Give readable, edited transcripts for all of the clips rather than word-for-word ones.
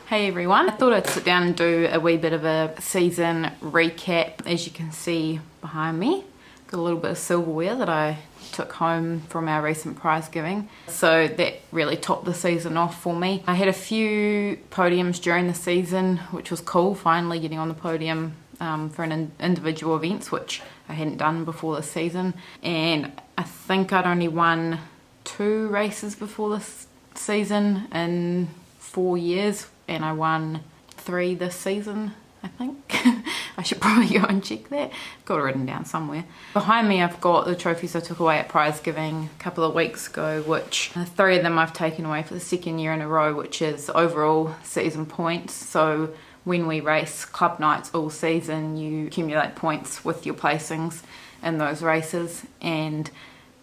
Hey everyone, I thought I'd sit down and do a wee bit of a season recap. As you can see behind me, got a little bit of silverware that I took home from our recent prize giving. So that really topped the season off for me. I had a few podiums during the season, which was cool, finally getting on the podium for an individual events, which I hadn't done before this season. And I think I'd only won 2 races before this season in 4 years. And I won 3 this season, I think. I should probably go and check that. Got it written down somewhere. Behind me I've got the trophies I took away at prize giving a couple of weeks ago, which 3 of them I've taken away for the 2nd year in a row, which is overall season points. So when we race club nights all season, you accumulate points with your placings in those races, and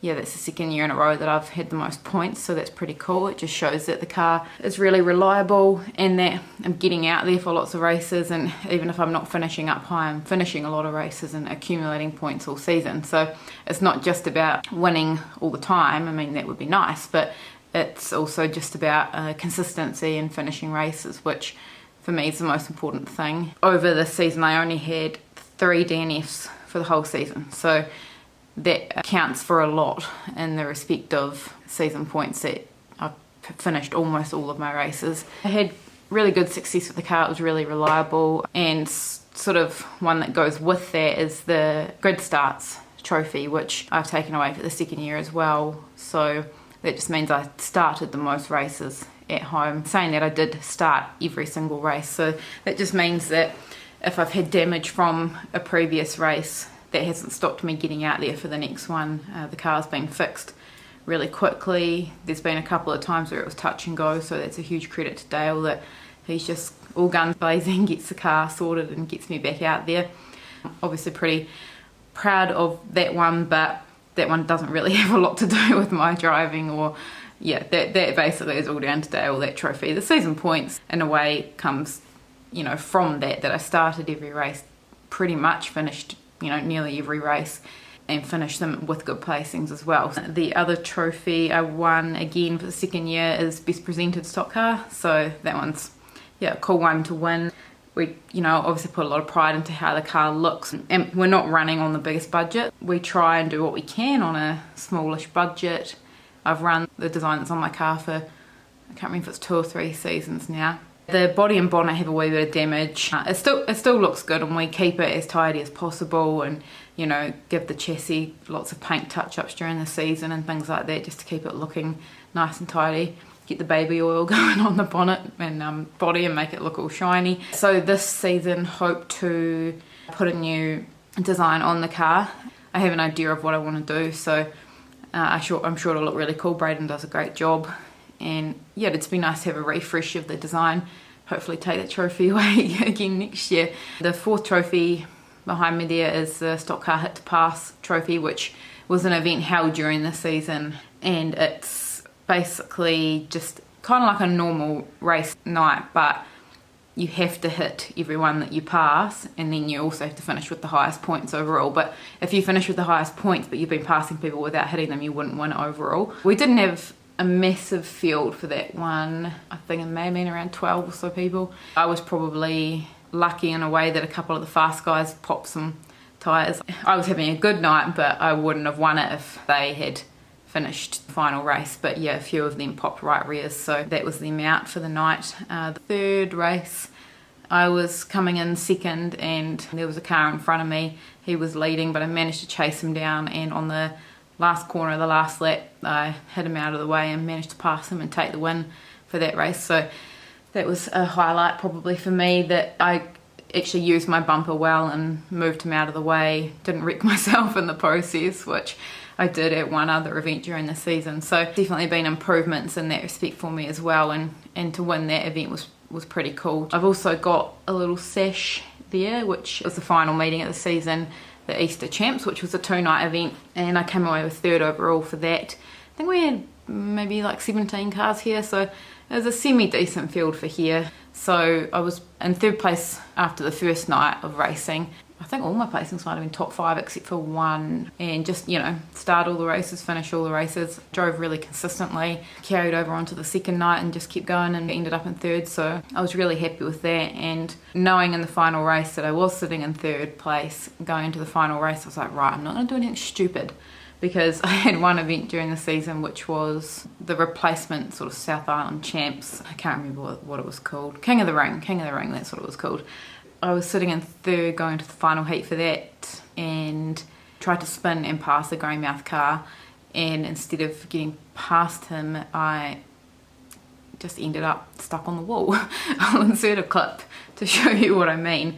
yeah, that's the 2nd year in a row that I've had the most points, so that's pretty cool. It just shows that the car is really reliable and that I'm getting out there for lots of races, and even if I'm not finishing up high, I'm finishing a lot of races and accumulating points all season. So it's not just about winning all the time. I mean, that would be nice, but it's also just about consistency and finishing races, which for me is the most important thing. Over this season, I only had 3 DNFs for the whole season, so that counts for a lot in the respect of season points that I've finished almost all of my races. I had really good success with the car. It was really reliable, and sort of one that goes with that is the Grid Starts trophy, which I've taken away for the 2nd year as well. So that just means I started the most races at home. Saying that, I did start every single race, so that just means that if I've had damage from a previous race, that hasn't stopped me getting out there for the next one. The car's been fixed really quickly. There's been a couple of times where it was touch and go, so that's a huge credit to Dale that he's just all guns blazing, gets the car sorted and gets me back out there. Obviously pretty proud of that one, but that one doesn't really have a lot to do with my driving, or yeah, that basically is all down to Dale, that trophy. The season points in a way comes, you know, from that I started every race, pretty much finished, you know, nearly every race, and finish them with good placings as well. The other trophy I won again for the 2nd year is Best Presented Stock Car, so that one's, yeah, a cool one to win. We, you know, obviously put a lot of pride into how the car looks, and we're not running on the biggest budget. We try and do what we can on a smallish budget. I've run the design that's on my car for, I can't remember if it's 2 or 3 seasons now. The body and bonnet have a wee bit of damage. It still looks good, and we keep it as tidy as possible, and you know, give the chassis lots of paint touch-ups during the season and things like that, just to keep it looking nice and tidy. Get the baby oil going on the bonnet and body and make it look all shiny. So this season, hope to put a new design on the car. I have an idea of what I want to do, so I'm sure it'll look really cool. Braden does a great job. And yeah, it'd be nice to have a refresh of the design. Hopefully take that trophy away again next year. The 4th trophy behind me there is the Stock Car Hit to Pass trophy, which was an event held during the season, and it's basically just kind of like a normal race night, but you have to hit everyone that you pass, and then you also have to finish with the highest points overall. But if you finish with the highest points but you've been passing people without hitting them, you wouldn't win overall. We didn't have a massive field for that one. I think it may have been around 12 or so people. I was probably lucky in a way that a couple of the fast guys popped some tyres. I was having a good night, but I wouldn't have won it if they had finished the final race. But yeah, a few of them popped right rears, so that was them out for the night. The 3rd race, I was coming in 2nd, and there was a car in front of me. He was leading, but I managed to chase him down, and on the last corner of the last lap, I hit him out of the way and managed to pass him and take the win for that race. So that was a highlight probably for me, that I actually used my bumper well and moved him out of the way. Didn't wreck myself in the process, which I did at one other event during the season. So definitely been improvements in that respect for me as well, and to win that event was pretty cool. I've also got a little sash there, which was the final meeting of the season, the Easter Champs, which was a 2-night event, and I came away with 3rd overall for that. I think we had maybe like 17 cars here, so it was a semi-decent field for here. So I was in 3rd place after the first night of racing, I think all my placings might have been top 5 except for one, and just, you know, start all the races, finish all the races. Drove really consistently, carried over onto the second night and just kept going and ended up in 3rd, so I was really happy with that. And knowing in the final race that I was sitting in 3rd place going into the final race, I was like, right, I'm not going to do anything stupid, because I had one event during the season which was the replacement sort of South Island Champs. I can't remember what it was called. King of the Ring, that's what it was called. I was sitting in 3rd going to the final heat for that, and tried to spin and pass the Greymouth car, and instead of getting past him, I just ended up stuck on the wall. I'll insert a clip to show you what I mean.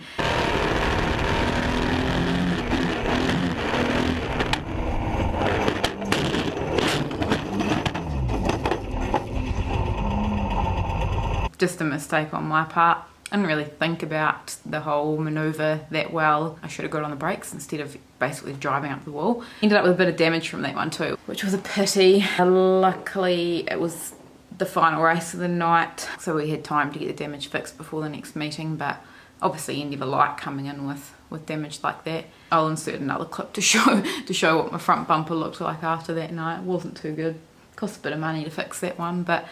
Just a mistake on my part. I didn't really think about the whole manoeuvre that well. I should have got on the brakes instead of basically driving up the wall. Ended up with a bit of damage from that one too, which was a pity. Luckily it was the final race of the night, so we had time to get the damage fixed before the next meeting, but obviously you never like coming in with damage like that. I'll insert another clip to show what my front bumper looked like after that night. It wasn't too good. Cost a bit of money to fix that one, but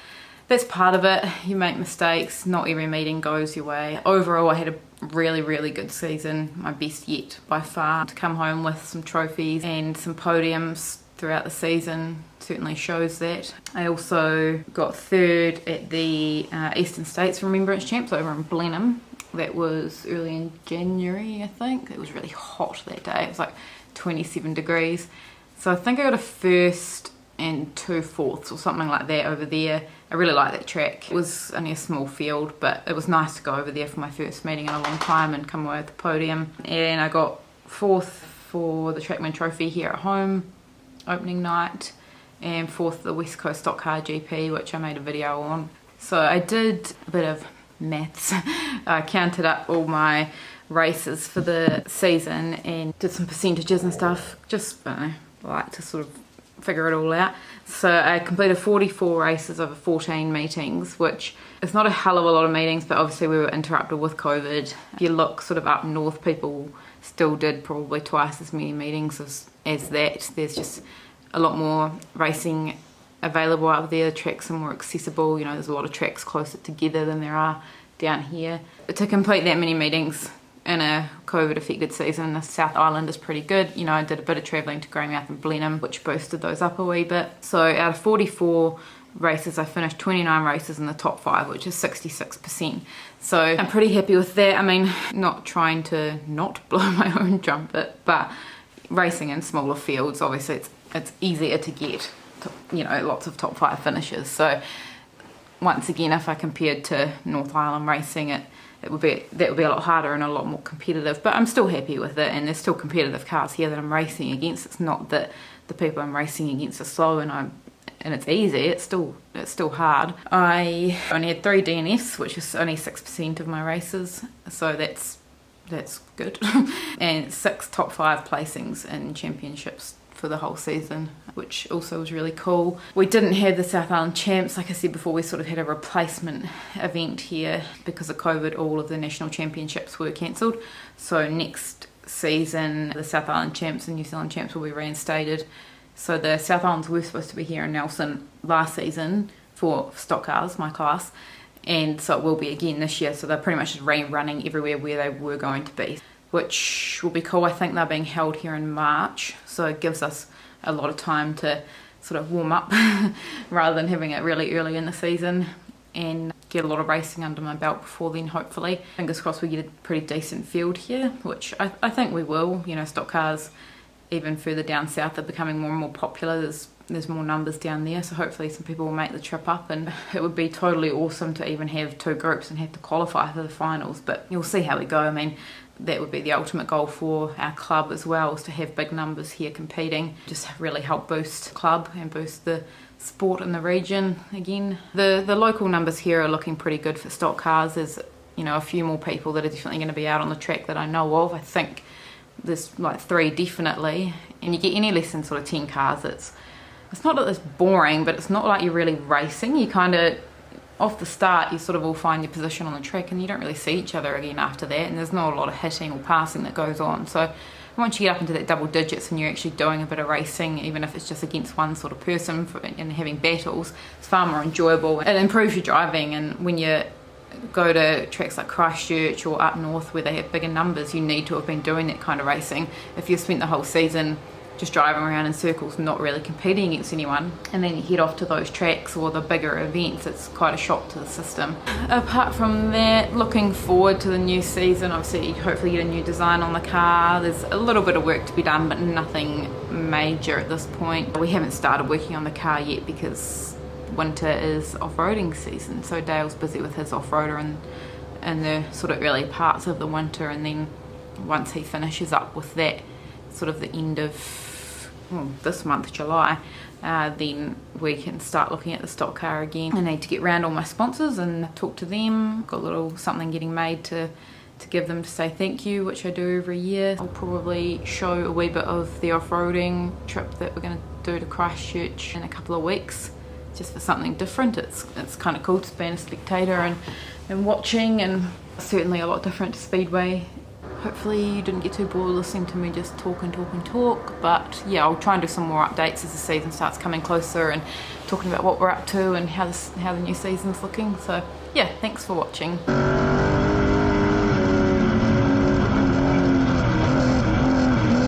that's part of it. You make mistakes, not every meeting goes your way. Overall, I had a really, really good season, my best yet by far. To come home with some trophies and some podiums throughout the season certainly shows that. I also got 3rd at the Eastern States Remembrance Champs over in Blenheim. That was early in January, I think. It was really hot that day. It was like 27 degrees. So I think I got a 1st and 2 4ths or something like that over there. I really like that track. It was only a small field, but it was nice to go over there for my first meeting in a long time and come away with the podium. And I got 4th for the Trackman Trophy here at home opening night, and 4th the West Coast Stock Car GP, which I made a video on. So I did a bit of maths. I counted up all my races for the season and did some percentages and stuff. Just, I don't know, I like to sort of figure it all out. So I completed 44 races over 14 meetings, which is not a hell of a lot of meetings, but obviously we were interrupted with COVID. If you look sort of up north, people still did probably twice as many meetings as that. There's just a lot more racing available up there. The tracks are more accessible. You know, there's a lot of tracks closer together than there are down here. But to complete that many meetings in a COVID affected season, the South Island is pretty good. You know, I did a bit of travelling to Greymouth and Blenheim, which boosted those up a wee bit. So out of 44 races, I finished 29 races in the top 5, which is 66%. So I'm pretty happy with that. I mean, not trying to not blow my own trumpet, but racing in smaller fields, obviously it's easier to get, you know, lots of top 5 finishes. So once again, if I compared to North Island racing, that would be a lot harder and a lot more competitive, but I'm still happy with it, and there's still competitive cars here that I'm racing against. It's not that the people I'm racing against are slow and it's easy. It's still hard. I only had 3 DNFs, which is only 6% of my races, so that's good. And 6 top 5 placings in championships for the whole season, which also was really cool. We didn't have the South Island Champs. Like I said before, we sort of had a replacement event here because of COVID. All of the national championships were cancelled, so next season the South Island Champs and New Zealand Champs will be reinstated. So the South Islands were supposed to be here in Nelson last season for stock cars, my class, and so it will be again this year. So they're pretty much just rerunning everywhere where they were going to be, which will be cool. I think they're being held here in March, so it gives us a lot of time to sort of warm up rather than having it really early in the season, and get a lot of racing under my belt before then, hopefully. Fingers crossed we get a pretty decent field here, which I think we will. You know, stock cars even further down south are becoming more and more popular. There's more numbers down there, so hopefully some people will make the trip up, and it would be totally awesome to even have 2 groups and have to qualify for the finals, but you'll see how we go. I mean, that would be the ultimate goal for our club as well, is to have big numbers here competing, just really help boost the club and boost the sport in the region again. The local numbers here are looking pretty good for stock cars. There's, you know, a few more people that are definitely going to be out on the track that I know of. I think there's like 3 definitely, and you get any less than sort of 10 cars, it's not that it's boring, but it's not like you're really racing. You kind of, off the start you sort of all find your position on the track and you don't really see each other again after that, and there's not a lot of hitting or passing that goes on. So once you get up into that double digits and you're actually doing a bit of racing, even if it's just against one sort of person and having battles, it's far more enjoyable. It improves your driving, and when you go to tracks like Christchurch or up north where they have bigger numbers, you need to have been doing that kind of racing. If you've spent the whole season just driving around in circles, not really competing against anyone, and then you head off to those tracks or the bigger events, it's quite a shock to the system. Apart from that, looking forward to the new season. Obviously, hopefully get a new design on the car. There's a little bit of work to be done, but nothing major at this point. We haven't started working on the car yet because winter is off-roading season, so Dale's busy with his off-roader and the sort of early parts of the winter, and then once he finishes up with that, sort of the end of this month, July, then we can start looking at the stock car again. I need to get round all my sponsors and talk to them. Got a little something getting made to give them to say thank you, which I do every year. I'll probably show a wee bit of the off-roading trip that we're going to do to Christchurch in a couple of weeks, just for something different. It's kind of cool to be a spectator and watching, and certainly a lot different to Speedway. Hopefully you didn't get too bored listening to me just talk and talk and talk, but yeah, I'll try and do some more updates as the season starts coming closer and talking about what we're up to and how the new season's looking. So yeah, thanks for watching.